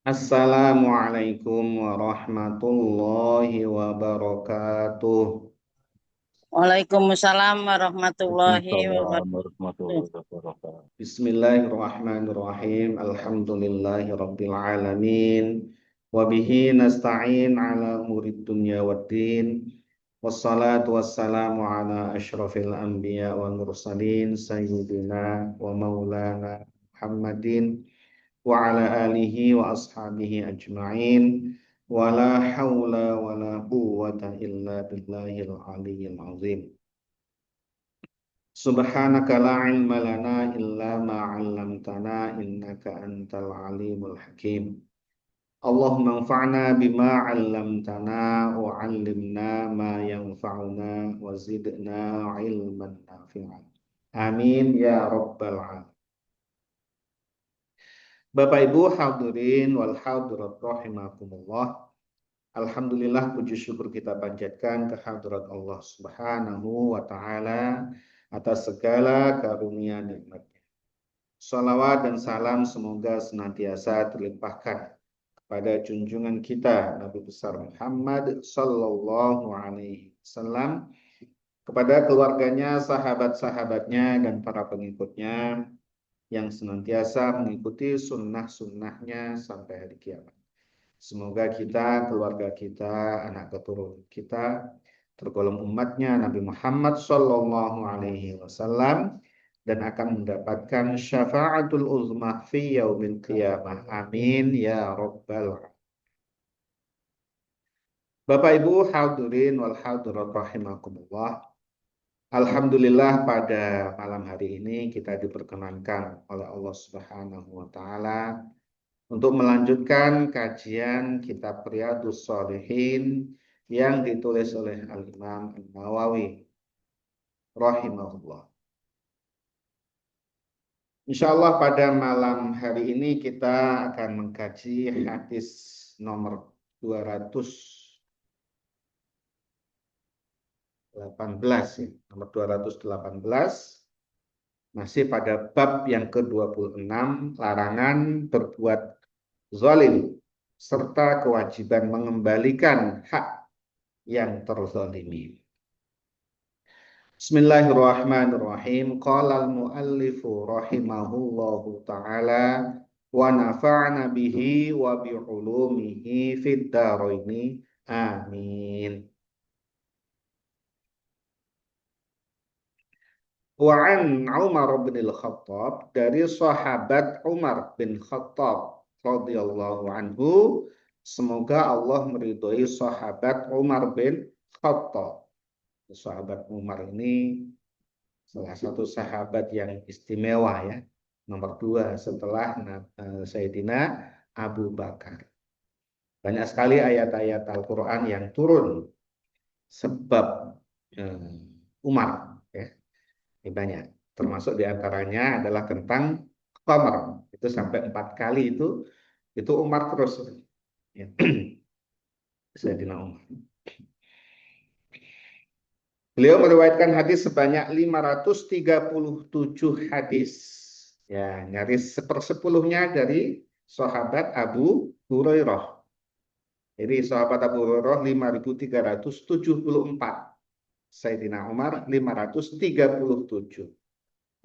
Assalamualaikum warahmatullahi wabarakatuh. Waalaikumsalam warahmatullahi Waalaikumsalam wabarakatuh. warahmatullahi wabarakatuh. Bismillahirrahmanirrahim. Alhamdulillahi rabbil alamin. Wabihi nasta'in ala umurid dunya waddin. Wassalatu wassalamu ala ashrafil anbiya wal mursalin sayyidina wa maulana Muhammadin wa ala alihi wa ashabihi ajma'in. Wa la hawla wa la quwwata illa billahil aliyyil azim. Subhanaka la ilma lana illa ma 'allamtana innaka antal alimul hakim. Allahumma anfa'na bima 'allamtana wa 'allimna ma yanfa'una wa zidna ilman nafi'an. Amin ya rabbal alamin. Bapak Ibu hadirin wal hadirat rahimakumullah. Alhamdulillah puji syukur kita panjatkan kehadirat Allah Subhanahu wa taala atas segala karunia nikmat. Salawat dan salam semoga senantiasa terlimpahkan kepada junjungan kita Nabi besar Muhammad Sallallahu Alaihi Wasallam, kepada keluarganya, sahabat-sahabatnya, dan para pengikutnya yang senantiasa mengikuti sunnah-sunnahnya sampai hari kiamat. Semoga kita, keluarga kita, anak keturunan kita tergolong umatnya Nabi Muhammad Sallallahu Alaihi Wasallam dan akan mendapatkan syafaatul uzma fi yaumil qiyamah. Amin ya rabbal alamin. Bapak Ibu hadirin wal hadirat rahimakumullah. Alhamdulillah pada malam hari ini kita diperkenankan oleh Allah Subhanahu wa taala untuk melanjutkan kajian kitab Riyadhus Shalihin yang ditulis oleh Al-Imam An-Nawawi rahimahullah. Insya Allah pada malam hari ini kita akan mengkaji hadis nomor 218 ya. Nomor 218 masih pada bab yang ke-26, larangan berbuat zalim serta kewajiban mengembalikan hak yang terzalimi. Bismillahirrahmanirrahim. Qala al-muallifu rahimahullahu ta'ala wa nafa'na bihi wa bi ulumihi fid dharaini. Amin. Wa an Umar bin Al-Khattab, dari sahabat Umar bin Khattab radhiyallahu anhu, semoga Allah meridhoi sahabat Umar bin Khattab. Sahabat Umar ini salah satu sahabat yang istimewa ya, nomor 2 setelah Sayyidina Abu Bakar. Banyak sekali ayat-ayat Al-Quran yang turun sebab Umar ya. Ini banyak, termasuk diantaranya adalah tentang khamr. Itu sampai 4 kali itu Umar terus ya. Sayyidina Umar. Beliau meriwayatkan hadis sebanyak 537 hadis. Ya, nyaris sepersepuluhnya dari sahabat Abu Hurairah. Jadi sahabat Abu Hurairah 5.374. Sayyidina Umar 537.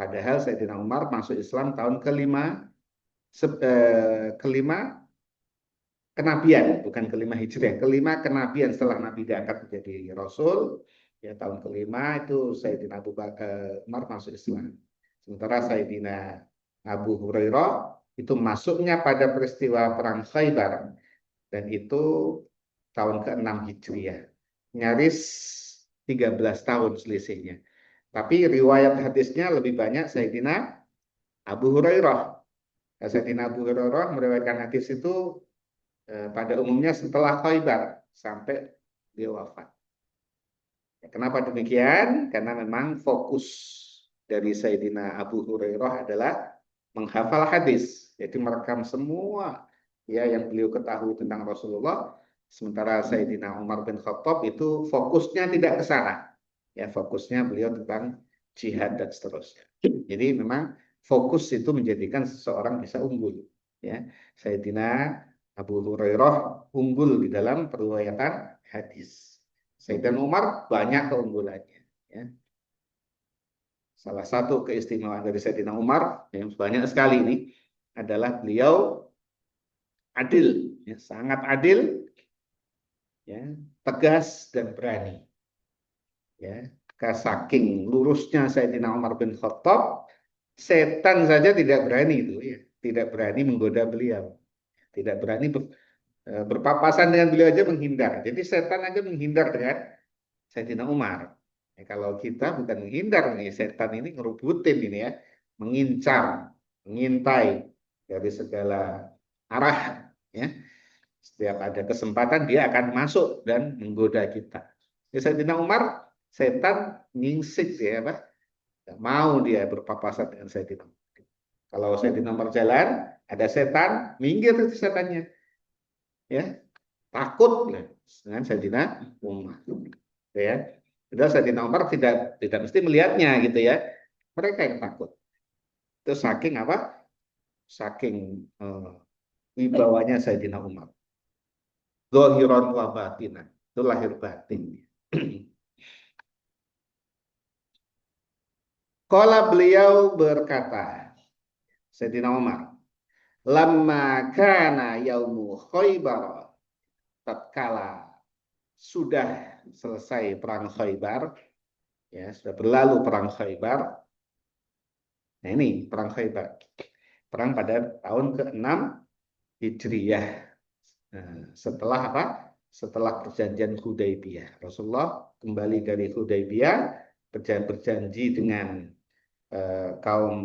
Padahal Sayyidina Umar masuk Islam tahun kelima kenabian, bukan kelima hijriah, kelima kenabian setelah Nabi diangkat menjadi Rasul. Ya, tahun kelima itu Sayyidina Abu Bakar Umar masuk Islam. Sementara Sayyidina Abu Hurairah itu masuknya pada peristiwa perang Khaybar dan itu tahun ke-6 Hijriah. Nyaris 13 tahun selisihnya. Tapi riwayat hadisnya lebih banyak Sayyidina Abu Hurairah. Sayyidina Abu Hurairah meriwayatkan hadis itu pada umumnya setelah Khaybar sampai dia wafat. Kenapa demikian? Karena memang fokus dari Sayyidina Abu Hurairah adalah menghafal hadis, jadi merekam semua ya yang beliau ketahui tentang Rasulullah. Sementara Sayyidina Umar bin Khattab itu fokusnya tidak ke sana, ya fokusnya beliau tentang jihad dan seterusnya. Jadi memang fokus itu menjadikan seseorang bisa unggul. Ya, Sayyidina Abu Hurairah unggul di dalam periwayatan hadis. Sayyidina Umar banyak keunggulannya. Ya. Salah satu keistimewaan dari Sayyidina Umar yang banyak sekali ini adalah beliau adil, ya, sangat adil, ya, tegas dan berani. Ya, saking lurusnya Sayyidina Umar bin Khattab, setan saja tidak berani itu, ya, tidak berani menggoda beliau, tidak berani berpapasan dengan beliau aja menghindar. Jadi setan aja menghindar dengan Sayyidina Umar. Ya, kalau kita bukan menghindar nih, setan ini ngerubutin ini ya, mengincar, mengintai dari segala arah. Ya, setiap ada kesempatan dia akan masuk dan menggoda kita. Ya, Sayyidina Umar, setan nyingsik ya, Pak. Tidak mau dia berpapasan dengan Sayyidina Umar. Kalau Sayyidina Umar jalan, ada setan, minggir itu setannya. Ya, takut dengan Sayyidina Umar. Ya. Padahal Sayyidina Umar tidak mesti melihatnya gitu ya. Mereka yang takut. Itu saking apa? Saking wibawanya Sayyidina Umar. Zahiran wa batinan. Itu lahir batin. Kala beliau berkata, Sayyidina Umar, lamma kana yaumu Khaybar, tatkala sudah selesai perang Khaybar, ya sudah berlalu perang Khaybar. Nah ini perang Khaybar, perang pada tahun ke-6 Hijriyah. Nah, setelah apa? Setelah perjanjian Hudaybiyah, Rasulullah kembali dari Hudaybiyah, berjanji dengan kaum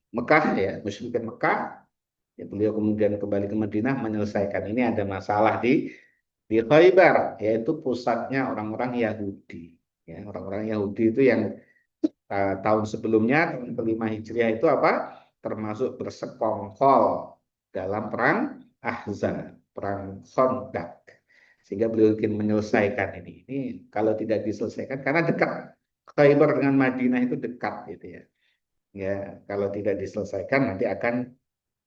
Mekah ya, musyrikin Mekah. Ya, beliau kemudian kembali ke Madinah menyelesaikan. Ini ada masalah di Khaybar, yaitu pusatnya orang-orang Yahudi. Ya, orang-orang Yahudi itu yang tahun sebelumnya, tahun ke-5 Hijriah itu apa? Termasuk bersekongkol dalam perang Ahzab, perang Khandaq. Sehingga beliau ingin menyelesaikan ini. Ini kalau tidak diselesaikan, karena dekat Khaybar dengan Madinah itu dekat gitu ya. Ya, kalau tidak diselesaikan nanti akan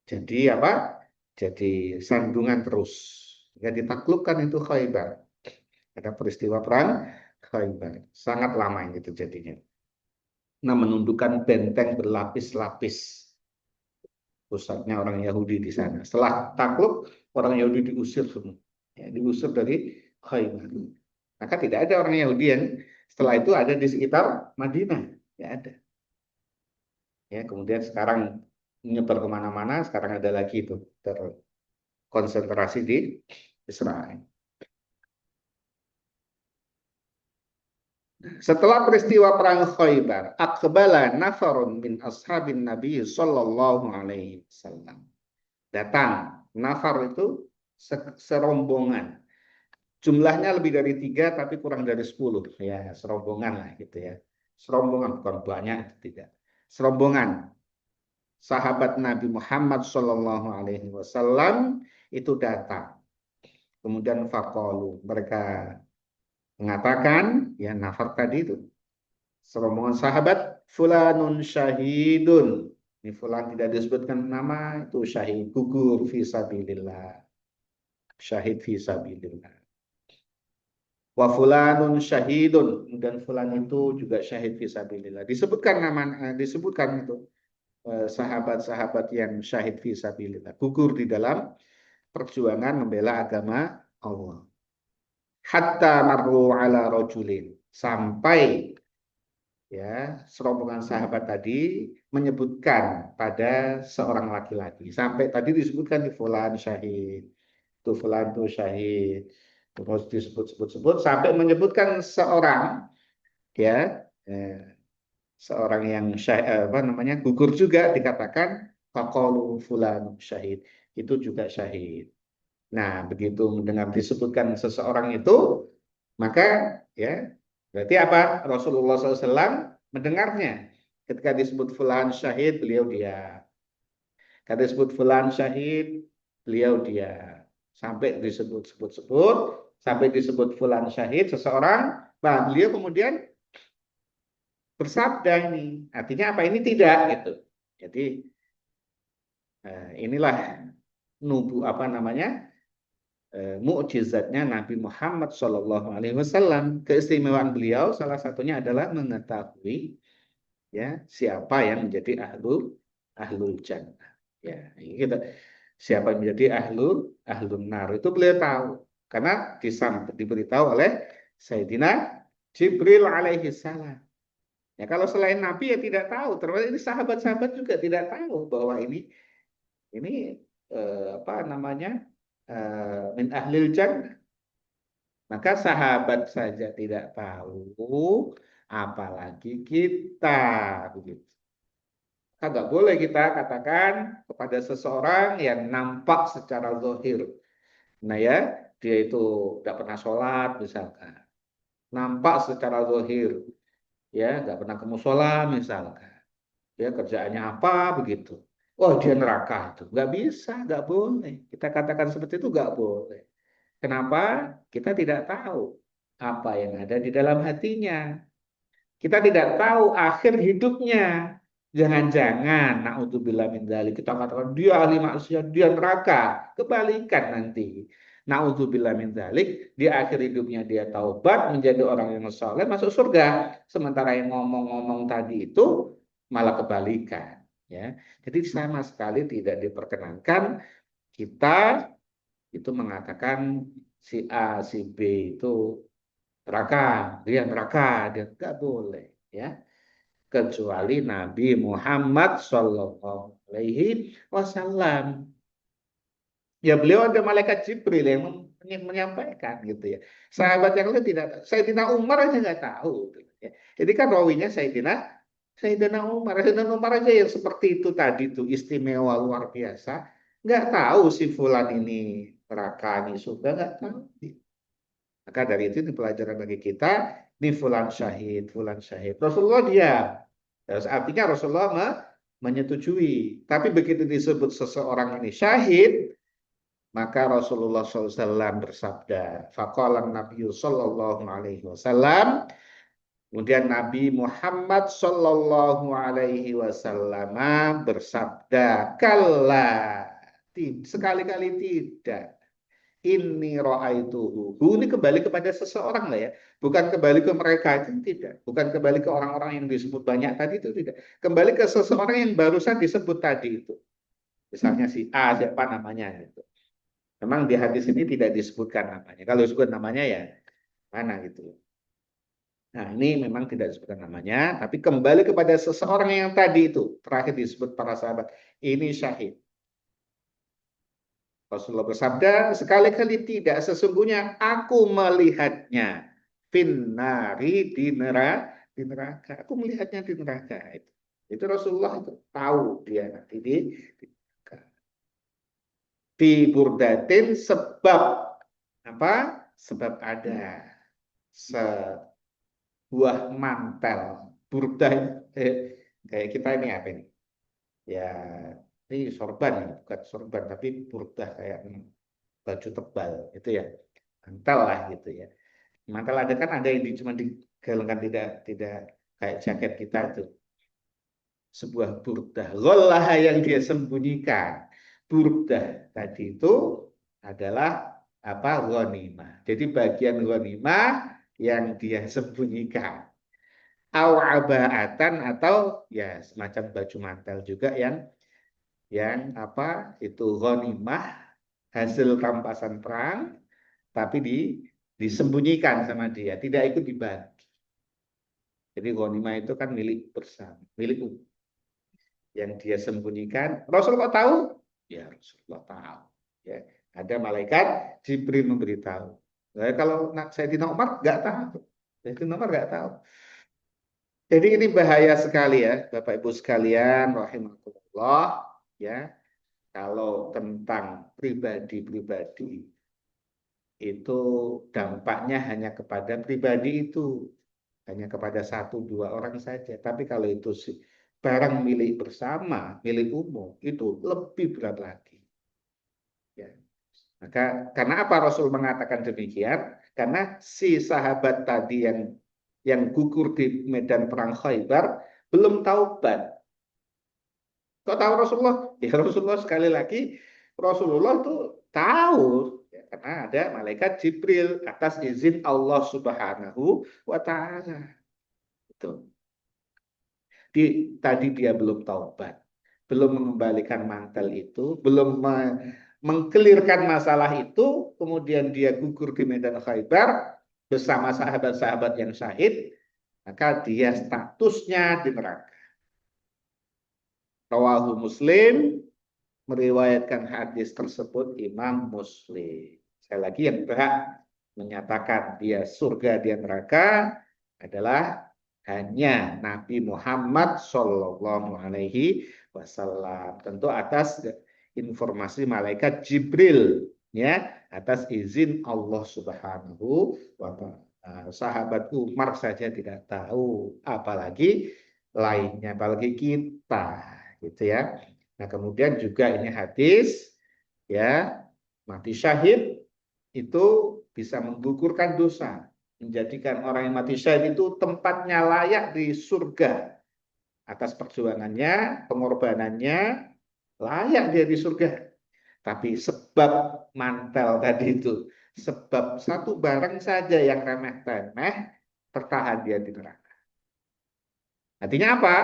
jadi apa? Jadi sandungan terus. Ya ditaklukkan itu Khaybar. Ada peristiwa perang Khaybar. Sangat lama ini terjadinya. Nah, menundukkan benteng berlapis-lapis. Pusatnya orang Yahudi di sana. Setelah takluk, orang Yahudi diusir semua. Ya, diusir dari Khaybar. Maka tidak ada orang Yahudi yang setelah itu ada di sekitar Madinah. Ya ada. Ya, kemudian sekarang menyebar kemana-mana. Sekarang ada lagi itu terkonsentrasi di Israel. Setelah peristiwa perang Khaybar, aqbala nafarun min ashabin Nabi sallallahu alaihi wasallam. Datang, nafar itu serombongan. Jumlahnya lebih dari 3 tapi kurang dari 10. Ya, serombongan lah gitu ya. Serombongan bukan banyak, tidak. Serombongan sahabat Nabi Muhammad sallallahu alaihi wasallam itu datang. Kemudian faqalu, mereka mengatakan, ya nafar tadi itu, serombongan sahabat, fulanun syahidun. Ini fulan tidak disebutkan nama, itu syahid, gugur fisabilillah. Syahid fisabilillah. Wa fulanun syahidun, dan fulan itu juga syahid fisabilillah. Disebutkan disebutkan itu sahabat-sahabat yang syahid fisabilillah, gugur di dalam perjuangan membela agama Allah. Hatta marru ala rajulin, sampai ya serombongan sahabat tadi menyebutkan pada seorang laki-laki. Sampai tadi disebutkan di fulan syahid, tuh fulan tuh syahid, terus disebut-sebut sampai menyebutkan seorang ya seorang yang apa namanya gugur juga dikatakan faqalu fulan syahid, itu juga syahid. Nah, begitu mendengar disebutkan seseorang itu, maka ya berarti apa? Rasulullah SAW mendengarnya. Ketika disebut fulan syahid, beliau dia. Ketika disebut fulan syahid, beliau dia. Sampai disebut-sebut-sebut, sampai disebut fulan syahid seseorang, nah beliau kemudian bersabda ini. Artinya apa? Ini tidak gitu. Jadi inilah nubu apa namanya? mukjizatnya Nabi Muhammad Shallallahu Alaihi Wasallam. Keistimewaan beliau salah satunya adalah mengetahui ya siapa yang menjadi ahlul jannah. Ya, ini kita siapa yang menjadi ahlun nar itu beliau tahu karena diberitahu oleh Sayyidina Jibril alaihi salam. Ya, kalau selain Nabi ya tidak tahu. Termasuk ini sahabat-sahabat juga tidak tahu bahwa ini apa namanya min ahlil jannah. Maka sahabat saja tidak tahu, apalagi kita begitu. Nggak boleh kita katakan kepada seseorang yang nampak secara zahir. Nah ya, dia itu tidak pernah sholat misalkan. Nampak secara zahir, ya nggak pernah ke musola misalkan. Ya kerjaannya apa begitu. Oh dia neraka itu. Nggak bisa, nggak boleh. Kita katakan seperti itu nggak boleh. Kenapa? Kita tidak tahu apa yang ada di dalam hatinya. Kita tidak tahu akhir hidupnya. Jangan-jangan, naudzubillah min dzalik, kita katakan dia ahli maksiat, dia neraka. Kebalikan nanti. Naudzubillah min dzalik, di akhir hidupnya dia taubat, menjadi orang yang saleh, masuk surga. Sementara yang ngomong-ngomong tadi itu malah kebalikan. Ya, jadi sama sekali tidak diperkenankan kita itu mengatakan si A, si B itu neraka, dia nggak boleh, ya kecuali Nabi Muhammad Shallallahu Alaihi Wasallam. Ya beliau ada malaikat Jibril yang menyampaikan gitu ya. Sahabat yang lain tidak, Sayyidina Umar aja nggak tahu. Gitu, ya. Jadi kan rawinya Sayyidina Umar, Sayyidina Umar aja yang seperti itu tadi tuh istimewa luar biasa. Nggak tahu si fulan ini neraka ini surga nggak tahu. Maka dari itu ini pelajaran bagi kita, ini fulan syahid, fulan syahid. Rasulullah dia, artinya Rasulullah menyetujui. Tapi begitu disebut seseorang ini syahid, maka Rasulullah SAW bersabda, faqala Nabi Sallallahu Alaihi Wasallam, kemudian Nabi Muhammad Sallallahu Alaihi Wasallam bersabda, kalla, sekali-kali tidak. Ini ra'aituhu. Ini kembali kepada seseorang lah ya. Bukan kembali ke mereka itu tidak. Bukan kembali ke orang-orang yang disebut banyak tadi itu tidak. Kembali ke seseorang yang barusan disebut tadi itu. Misalnya si A, siapa namanya itu. Memang di hadis ini tidak disebutkan namanya. Kalau disebut namanya ya mana gitu. Nah ini memang tidak disebutkan namanya. Tapi kembali kepada seseorang yang tadi itu. Terakhir disebut para sahabat. Ini syahid. Rasulullah bersabda, sekali-kali tidak, sesungguhnya aku melihatnya finnari di neraka. Aku melihatnya di neraka. Itu Rasulullah itu tahu dia nanti di neraka. Di burdatin sebab apa? Sebab ada sebuah mantel. Burdah kayak kita ini apa ini? Ya ini sorban, bukan sorban tapi burdah kayak baju tebal itu ya, mantel lah gitu ya. Mantel ada kan ada yang cuma digalungkan, tidak kayak jaket kita itu. Sebuah burdah ghallah yang dia sembunyikan. Burdah tadi itu adalah apa? Ghanimah. Jadi bagian ghanimah yang dia sembunyikan. Awabaatan atau ya semacam baju mantel juga yang apa itu ghanimah, hasil rampasan perang tapi disembunyikan sama dia, tidak ikut dibagi. Jadi ghanimah itu kan milik bersama, milik umum. Yang dia sembunyikan, Rasulullah tahu? Ya Rasulullah tahu. Ya, ada malaikat Jibril memberitahu. Nah, kalau Sayyidina Umar nggak tahu. Sayyidina Umar nggak tahu. Jadi ini bahaya sekali ya, Bapak Ibu sekalian, rahimakumullah, ya. Kalau tentang pribadi-pribadi itu dampaknya hanya kepada pribadi itu, hanya kepada satu dua orang saja. Tapi kalau itu barang milik bersama, milik umum, itu lebih berat lagi. Ya. Maka karena apa Rasul mengatakan demikian? Karena si sahabat tadi yang gugur di medan perang Khaybar belum taubat. Kok tahu Rasulullah? Ya Rasulullah sekali lagi, Rasulullah tuh tahu. karena ada malaikat Jibril atas izin Allah Subhanahu wa taala. Itu. Tadi dia belum taubat, belum mengembalikan mantel itu, belum mengkelirkan masalah itu, kemudian dia gugur di medan Khaybar bersama sahabat-sahabat yang syahid, maka dia statusnya di neraka. Rawahu Muslim, meriwayatkan hadis tersebut Imam Muslim. Sekali lagi yang berhak menyatakan dia surga, dia neraka adalah hanya Nabi Muhammad Shallallahu Alaihi Wasallam. Tentu atas informasi malaikat Jibril, ya, atas izin Allah Subhanahu wa Ta'ala. Sahabat Umar saja tidak tahu, apalagi lainnya, apalagi kita, gitu ya. Nah, kemudian juga ini hadis, ya, mati syahid itu bisa menggugurkan dosa, menjadikan orang yang mati syahid itu tempatnya layak di surga atas perjuangannya, pengorbanannya, layak dia di surga. Tapi sebab mantel tadi itu, sebab satu barang saja yang remeh-temeh, tertahan dia di neraka. Artinya apa?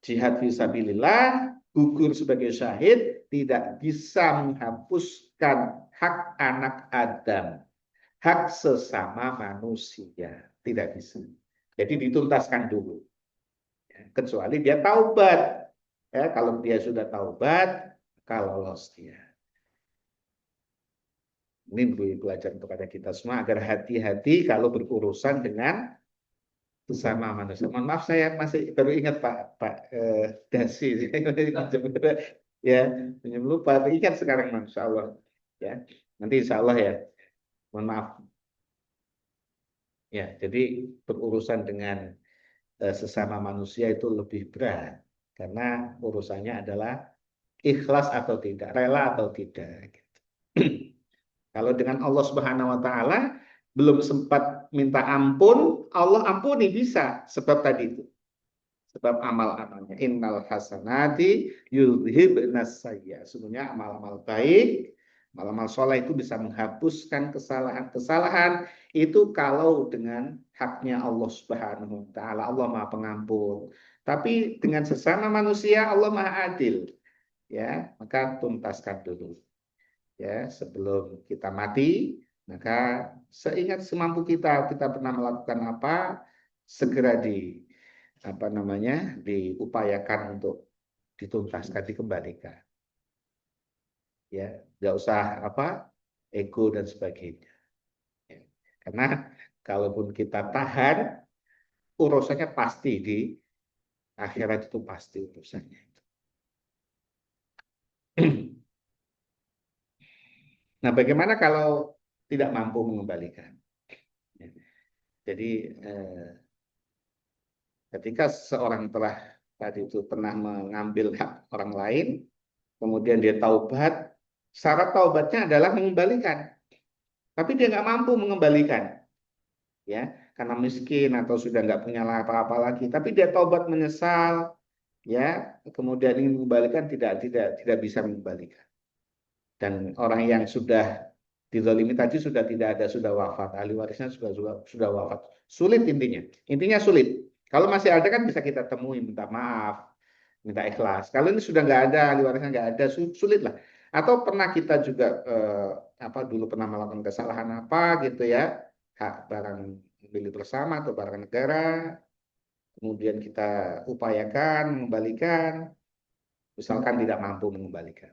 Jihad fisabilillah, gugur sebagai syahid, tidak bisa menghapuskan hak anak Adam, hak sesama manusia, tidak bisa. Jadi dituntaskan dulu, kecuali dia taubat. Ya, kalau dia sudah taubat, maka lolos dia. Ini beri pelajaran kepada kita semua agar hati-hati kalau berurusan dengan sesama manusia. Mohon maaf, saya masih baru ingat Pak Dasi, ya, lupa. Ingat sekarang, Masya Allah, ya. Nanti Insya Allah ya. Mohon maaf. Ya, jadi berurusan dengan sesama manusia itu lebih berat karena urusannya adalah ikhlas atau tidak, rela atau tidak. Kalau dengan Allah Subhanahu wa taala belum sempat minta ampun, Allah ampuni bisa, sebab tadi itu. Sebab amal-amalnya innal hasanati yudhibnas sayyi'at. Sebenarnya amal-amal baik, amal-amal soleh itu bisa menghapuskan kesalahan-kesalahan itu kalau dengan haknya Allah Subhanahu wa taala. Allah Maha Pengampun. Tapi dengan sesama manusia Allah Maha Adil. Ya, maka tuntaskan dulu. Ya, sebelum kita mati, maka seingat semampu kita pernah melakukan apa, segera diupayakan untuk dituntaskan, dikembalikan. Ya, nggak usah ego dan sebagainya. Ya, karena kalaupun kita tahan, urusannya pasti di akhirat, itu pasti urusannya. Nah, bagaimana kalau tidak mampu mengembalikan? Jadi ketika seorang tadi itu pernah mengambil hak orang lain, kemudian dia taubat, syarat taubatnya adalah mengembalikan. Tapi dia nggak mampu mengembalikan, ya, karena miskin atau sudah nggak punya apa-apa lagi. Tapi dia taubat, menyesal, ya, kemudian ingin mengembalikan, tidak bisa mengembalikan. Dan orang yang sudah dizalimi tadi sudah tidak ada, sudah wafat, ahli warisnya sudah wafat. Sulit intinya sulit. Kalau masih ada kan bisa kita temui, minta maaf, minta ikhlas. Kalau ini sudah nggak ada, ahli warisnya nggak ada, sulit lah. Atau pernah kita juga dulu pernah melakukan kesalahan apa gitu ya, hak barang milik bersama atau barang negara, kemudian kita upayakan mengembalikan, misalkan tidak mampu mengembalikan.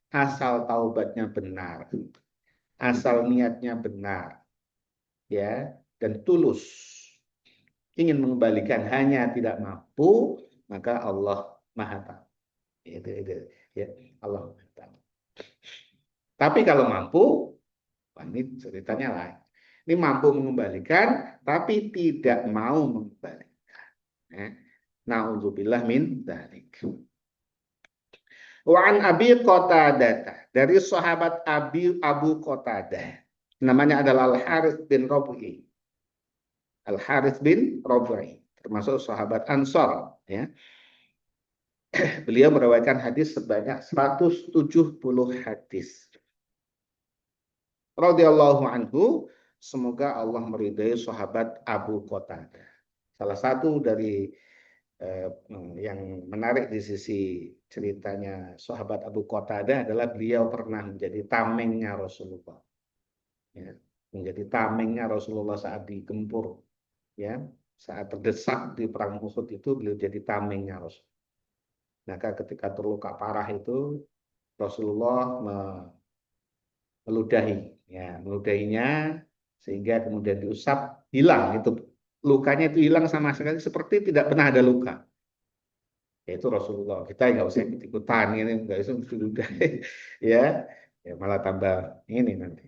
Asal taubatnya benar, asal niatnya benar, ya, dan tulus ingin mengembalikan, hanya tidak mampu, maka Allah Maha Tahu. Itu ya, Allah Maha Tahu. Tapi kalau mampu, ini ceritanya lain. Ini mampu mengembalikan, tapi tidak mau mengembalikan. Na'udzubillah min dzalik. Wa an Abi Qatadah, dari sahabat Abu Qatadah, namanya adalah Al-Harits bin Rabi'i. Al-Harits bin Rabi'i, termasuk sahabat Ansor, ya. Beliau meriwayatkan hadis sebanyak 170 hadis. radhiyallahu anhu, semoga Allah meridai sahabat Abu Qatadah. Salah satu dari yang menarik di sisi ceritanya sahabat Abu Qatadah adalah beliau pernah menjadi tamengnya Rasulullah. Ya, menjadi tamengnya Rasulullah saat digempur, ya, saat terdesak di perang Uhud itu beliau jadi tamengnya Rasul. Maka ketika terluka parah itu Rasulullah meludahi, ya, meludahinya sehingga kemudian diusap, hilang itu lukanya, itu hilang sama sekali seperti tidak pernah ada luka. Yaitu Rasulullah. Kita nggak usah ikut-ikutan ini, nggak usah meludahi, ya, ya malah tambah ini nanti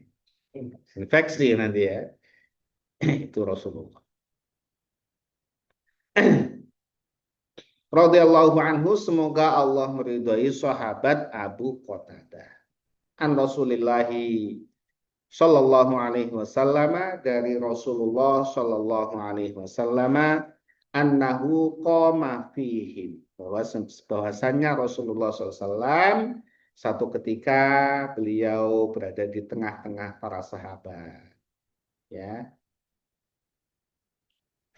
infeksi nanti ya. Itu Rasulullah. Radhiyallahu anhu, semoga Allah meridhai sahabat Abu Qatadah. An Rasulillahi sallallahu alaihi wasallam, dari Rasulullah sallallahu alaihi wasallam, annahu qama fihim, bahwasanya Rasulullah SAW satu ketika beliau berada di tengah-tengah para sahabat, ya.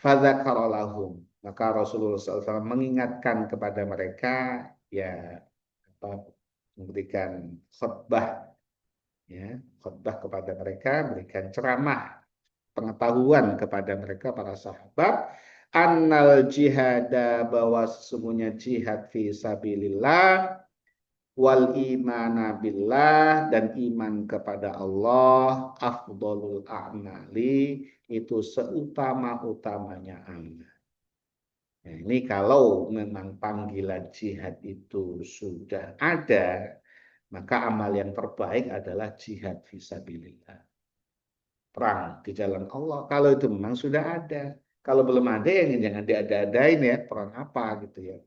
Fadzakara lahum, maka Rasulullah SAW mengingatkan kepada mereka, ya, apa, memberikan khutbah, ya, khutbah kepada mereka, memberikan ceramah pengetahuan kepada mereka para sahabat, annal jihada, bahwa sesungguhnya jihad fi sabilillah, wal imana billah, dan iman kepada Allah, afdolul a'mali, itu seutama-utamanya amal. Nah, ini kalau memang panggilan jihad itu sudah ada, maka amal yang terbaik adalah jihad fisabilillah. Perang di jalan Allah. Kalau itu memang sudah ada. Kalau belum ada, yang jangan diada-adain ya. Perang apa gitu ya.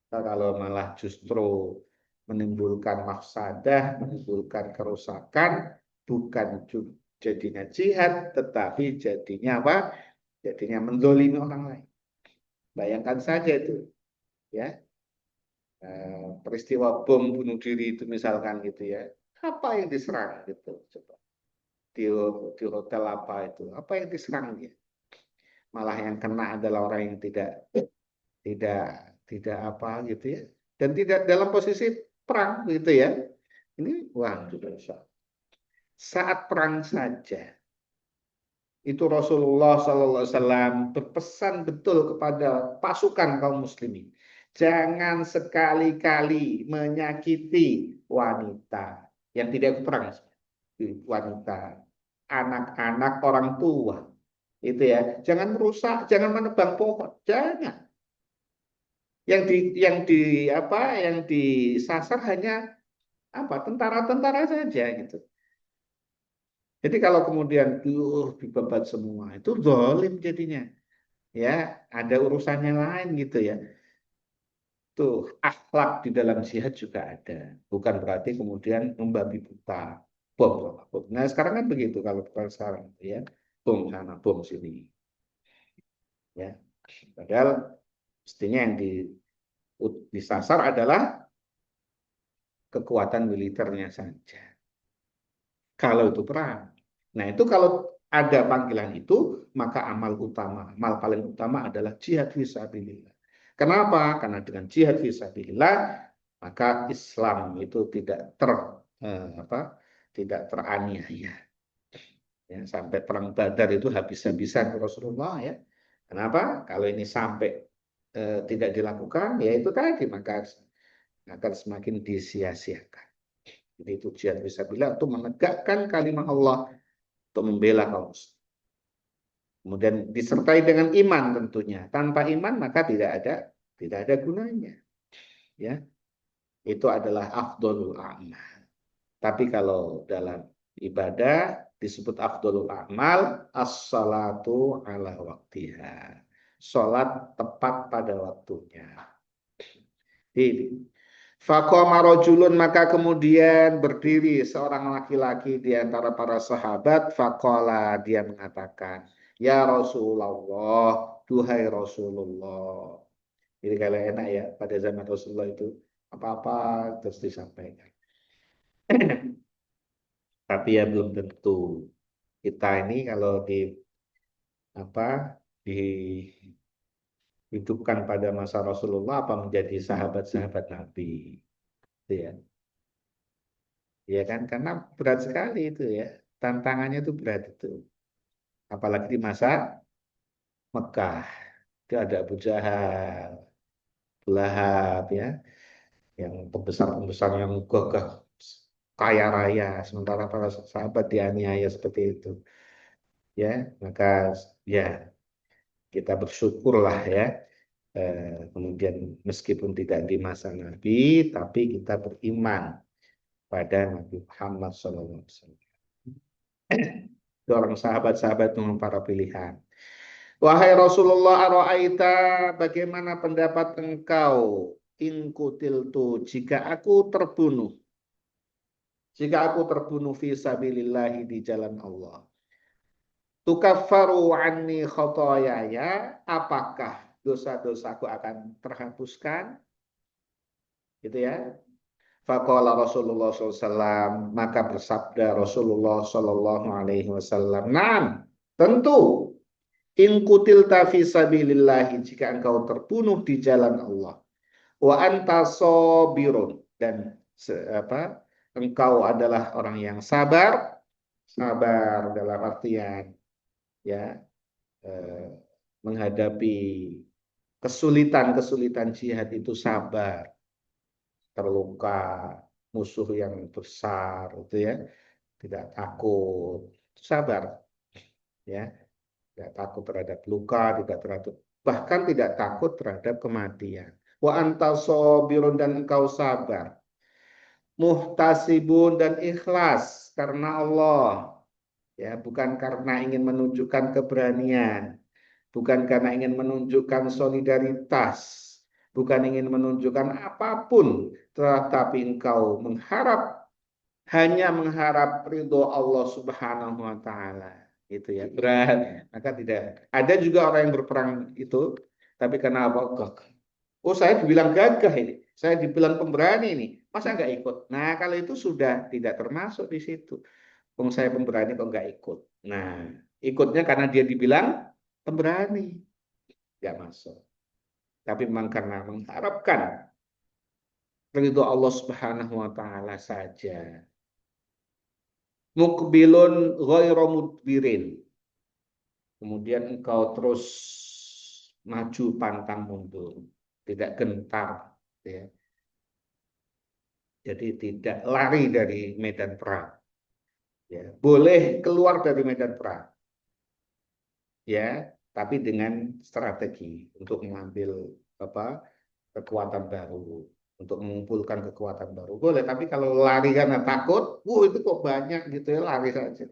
Kalau malah justru menimbulkan mafsadah, menimbulkan kerusakan, bukan jadinya jihad, tetapi jadinya apa? Jadinya menzolimi orang lain. Bayangkan saja itu, ya, peristiwa bom bunuh diri itu misalkan gitu ya. Apa yang diserang gitu? Coba di hotel apa itu? Apa yang diserang dia? Malah yang kena adalah orang yang tidak tidak apa gitu ya, dan tidak dalam posisi perang gitu ya. Ini wah, sudah bisa. Saat perang saja itu Rasulullah SAW berpesan betul kepada pasukan kaum muslimin, jangan sekali-kali menyakiti wanita yang tidak ikut perang, wanita, anak-anak, orang tua, itu ya, jangan merusak, jangan menebang pohon, jangan. Yang disasar hanya apa, tentara-tentara saja gitu. Jadi kalau kemudian dibabat semua, itu zalim jadinya. Ya, ada urusannya lain gitu ya. Tuh, akhlak di dalam jihad juga ada. Bukan berarti kemudian membabi buta. Bom, bom. Nah, sekarang kan begitu kalau bukan sekarang ya. Bom sana, bom sini. Ya. Padahal mestinya yang disasar adalah kekuatan militernya saja. Kalau itu perang. Nah, itu kalau ada panggilan itu, maka amal paling utama adalah jihad fisabilillah. Kenapa? Karena dengan jihad fisabilillah, maka Islam itu tidak teraniaya. Ya, sampai perang Badar itu habis-habisan Rasulullah ya. Kenapa? Kalau ini sampai tidak dilakukan, ya itu tadi, maka akan semakin disia-siakan. Jadi itu jihad fisabilillah untuk menegakkan kalimat Allah, untuk membela kaum muslim. Kemudian disertai dengan iman tentunya. Tanpa iman maka tidak ada gunanya. Ya, itu adalah afdolul a'mal. Tapi kalau dalam ibadah disebut afdolul a'mal, as-salatu ala waktiha. Salat tepat pada waktunya. Jadi, faqama rajulun, maka kemudian berdiri seorang laki-laki di antara para sahabat, faqala, dia mengatakan, ya Rasulullah, duhai Rasulullah. Jadi kalau enak ya, pada zaman Rasulullah itu apa-apa terus disampaikan. Tapi ya belum tentu. Kita ini kalau apa dihidupkan pada masa Rasulullah apa menjadi sahabat-sahabat Nabi, gitu ya. Ya kan, karena berat sekali itu ya. Tantangannya itu berat itu. Apalagi di masa Mekah. Itu ada Abu Jahal, Abu Lahab ya, yang pembesar-pembesar yang gagah, kaya raya, sementara para sahabat dianiaya seperti itu. Ya, maka ya kita bersyukurlah ya. Kemudian meskipun tidak di masa Nabi, tapi kita beriman pada Nabi Muhammad SAW. Orang sahabat-sahabat dengan para pilihan. Wahai Rasulullah, aro'aita, bagaimana pendapat engkau? In kutiltu, jika aku terbunuh. Jika aku terbunuh fi sabilillahi di jalan Allah. Tukaffaru anni khotoyaya, apakah dosa-dosaku akan terhapuskan? Gitu ya. Faqala Rasulullah SAW, maka bersabda Rasulullah SAW, "Naam, tentu. In kutilta fi sabilillahi, jika engkau terbunuh di jalan Allah. Wa anta sabirun, dan engkau adalah orang yang sabar. Sabar dalam artian ya menghadapi kesulitan-kesulitan jihad itu sabar. Terluka, musuh yang besar itu ya, tidak takut, sabar ya. Tidak takut terhadap luka, tidak terhadap, bahkan tidak takut terhadap kematian. Wa anta sabirun, dan engkau sabar. Muhtasibun, dan ikhlas karena Allah. Ya, bukan karena ingin menunjukkan keberanian, bukan karena ingin menunjukkan solidaritas, bukan ingin menunjukkan apapun, tetapi engkau hanya mengharap ridho Allah Subhanahu wa taala. Itu ya, berat. Maka tidak. Ada juga orang yang berperang itu, tapi karena apa? Oh, saya dibilang gagah ini. Saya dibilang pemberani ini. Masa nggak ikut? Nah, kalau itu sudah tidak termasuk di situ. Wong saya pemberani kok nggak ikut. Nah, ikutnya karena dia dibilang pemberani. Nggak masuk. Tapi memang karena mengharapkan ridho Allah Subhanahu wa taala saja. Mukbilun ghairu mudbirin. Kemudian engkau terus maju pantang mundur, tidak gentar, ya. Jadi tidak lari dari medan perang. Ya, boleh keluar dari medan perang, ya, tapi dengan strategi untuk mengambil kekuatan baru, untuk mengumpulkan kekuatan baru. Boleh, tapi kalau lari karena takut, itu kok banyak gitu ya, lari saja.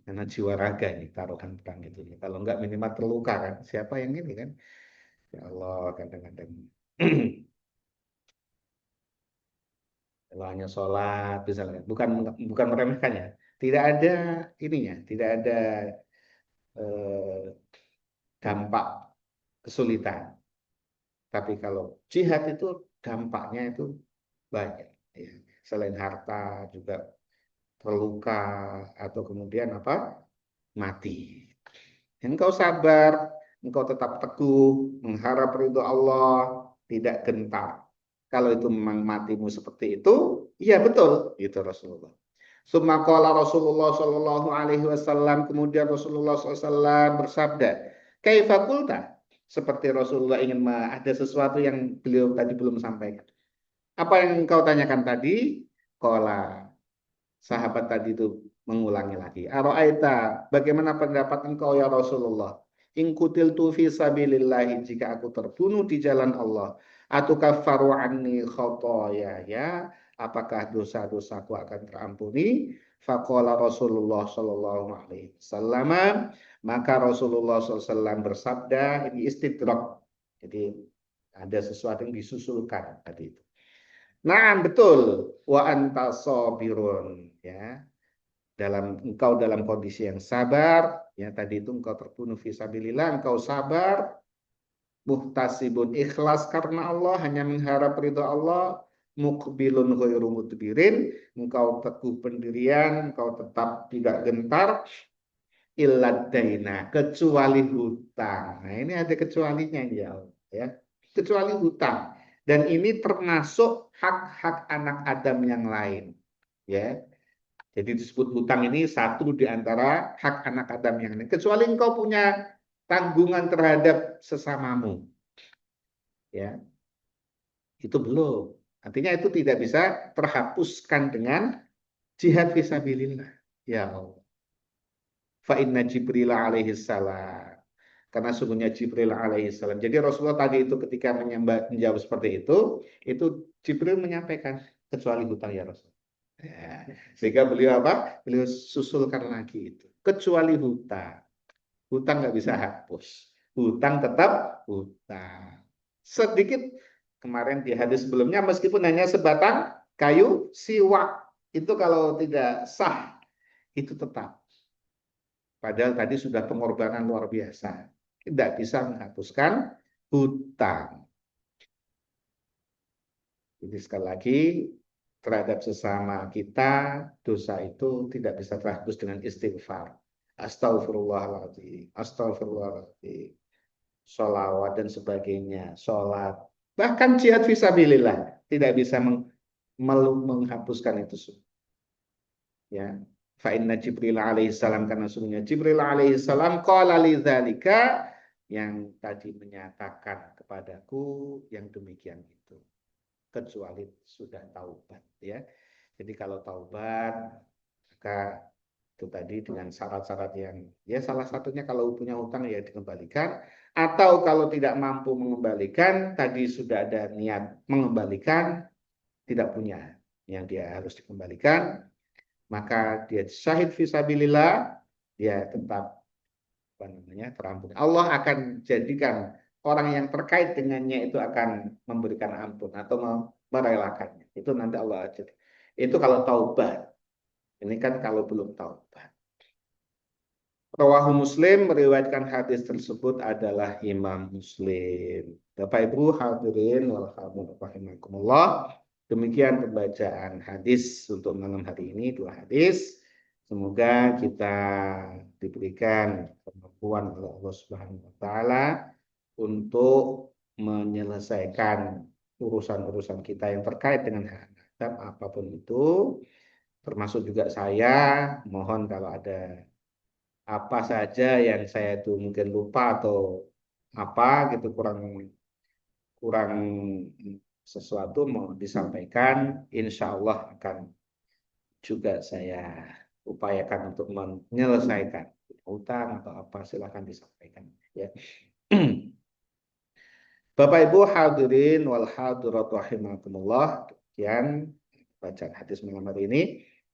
Karena jiwa raga ini taruhan perang itu. Kalau enggak minimal terluka kan. Siapa yang ini kan? Ya Allah, kadang-kadang kalau hanya sholat misalnya, bukan meremehkan ya. Tidak ada ininya, tidak ada eh, dampak kesulitan. Tapi kalau jihad itu dampaknya itu banyak. Ya. Selain harta juga terluka atau kemudian apa? Mati. Engkau sabar, engkau tetap teguh, mengharap ridho Allah, tidak gentar. Kalau itu memang matimu seperti itu, iya betul, itu Rasulullah. Summa qala Rasulullah sallallahu alaihi wasallam, kemudian Rasulullah SAW bersabda, "Kaifa qulta?" Seperti Rasulullah ingin ada sesuatu yang beliau tadi belum sampaikan. Apa yang engkau tanyakan tadi? Qala, sahabat tadi itu mengulangi lagi. Aro'aita, bagaimana pendapat engkau ya Rasulullah? In kutiltu fi sabilillahi, jika aku terbunuh di jalan Allah. Atukaffaru anni khotoyaya, apakah dosa-dosaku akan terampuni? Faqala Rasulullah sallallahu alaihi wasallam, maka Rasulullah SAW bersabda, ini istidrak. Jadi ada sesuatu yang disusulkan tadi itu. Nah, betul. Wa anta sabirun, ya. Engkau dalam kondisi yang sabar, ya, tadi itu engkau terbunuh fisabilillah, engkau sabar, muhtasibun, ikhlas karena Allah, hanya mengharap ridho Allah, muqbilun ghairu mudbirin, engkau teguh pendirian, engkau tetap tidak gentar, illad daina, kecuali hutang. Nah, ini ada kecualinya ya Allah, ya. Kecuali hutang. Dan ini termasuk hak-hak anak Adam yang lain, ya. Jadi disebut hutang ini satu di antara hak anak Adam yang lain. Kecuali engkau punya tanggungan terhadap sesamamu, ya. Itu belum. Artinya itu tidak bisa terhapuskan dengan jihad fisabilillah. Ya Allah. Fa inna Jibril alaihi salam. Karena sungguhnya Jibril alaihi salam. Jadi Rasulullah tadi itu ketika menjawab seperti itu Jibril menyampaikan kecuali hutang ya Rasul. Ya. Sehingga beliau apa? Beliau susulkan lagi itu. Kecuali hutang. Hutang nggak bisa hapus. Hutang tetap hutang. Sedikit kemarin di hadis sebelumnya meskipun hanya sebatang kayu siwak itu kalau tidak sah itu tetap. Padahal tadi sudah pengorbanan luar biasa. Tidak bisa menghapuskan hutang. Jadi sekali lagi terhadap sesama kita dosa itu tidak bisa terhapus dengan istighfar. Astagfirullahaladzim, astagfirullahaladzim, sholawat dan sebagainya, sholat, bahkan jihad fisabilillah tidak bisa menghapuskan itu semua. Ya, fa inna Jibril alaihissalam, karena sungguhnya Jibril alaihissalam qala lidzalika, yang tadi menyatakan kepadaku yang demikian itu, kecuali sudah taubat, ya. Jadi kalau taubat maka itu tadi dengan syarat-syarat yang ya salah satunya kalau punya hutang ya dikembalikan, atau kalau tidak mampu mengembalikan tadi sudah ada niat mengembalikan tidak punya yang dia harus dikembalikan, maka dia syahid fisabilillah, dia tetap apa namanya terampuni. Allah akan jadikan orang yang terkait dengannya itu akan memberikan ampun atau merelakannya. Itu nanti Allah ajar. Itu kalau taubat. Ini kan kalau belum taubat. Rawahu Muslim, meriwayatkan hadis tersebut adalah Imam Muslim. Bapak Ibu hadirin wal hadirat rahimakumullah. Demikian pembacaan hadis untuk malam hari ini, 2 hadis. Semoga kita diberikan kemampuan oleh Allah Subhanahu wa taala untuk menyelesaikan urusan-urusan kita yang terkait dengan hak Adam apapun itu, termasuk juga saya. Mohon kalau ada apa saja yang saya itu mungkin lupa atau apa gitu kurang kurang sesuatu mau disampaikan, insya Allah akan juga saya upayakan untuk menyelesaikan utang atau apa, silahkan disampaikan ya. Bapak Ibu hadirin wal hadirat rahimakumullah, demikian bacaan hadis malam hari ini.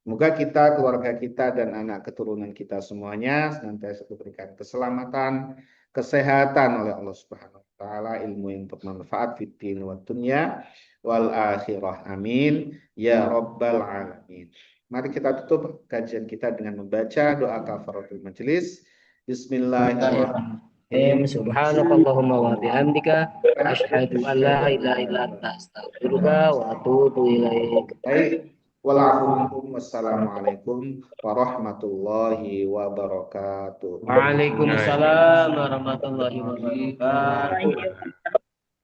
Semoga kita, keluarga kita, dan anak keturunan kita semuanya senantiasa diberikan keselamatan, kesehatan oleh Allah Subhanahu wa taala, ilmu yang bermanfaat fid din wa dunya wal akhirah. Amin ya rabbal alamin. Mari kita tutup kajian kita dengan membaca doa kafaratul majelis. Bismillahirrahmanirrahim. Subhanakallahumma wa bihamdika asyhadu an la ilaha illa anta astaghfiruka wa atubu ilaik. Baik. Wassalamualaikum warahmatullahi wabarakatuh. Waalaikumsalam warahmatullahi wabarakatuh.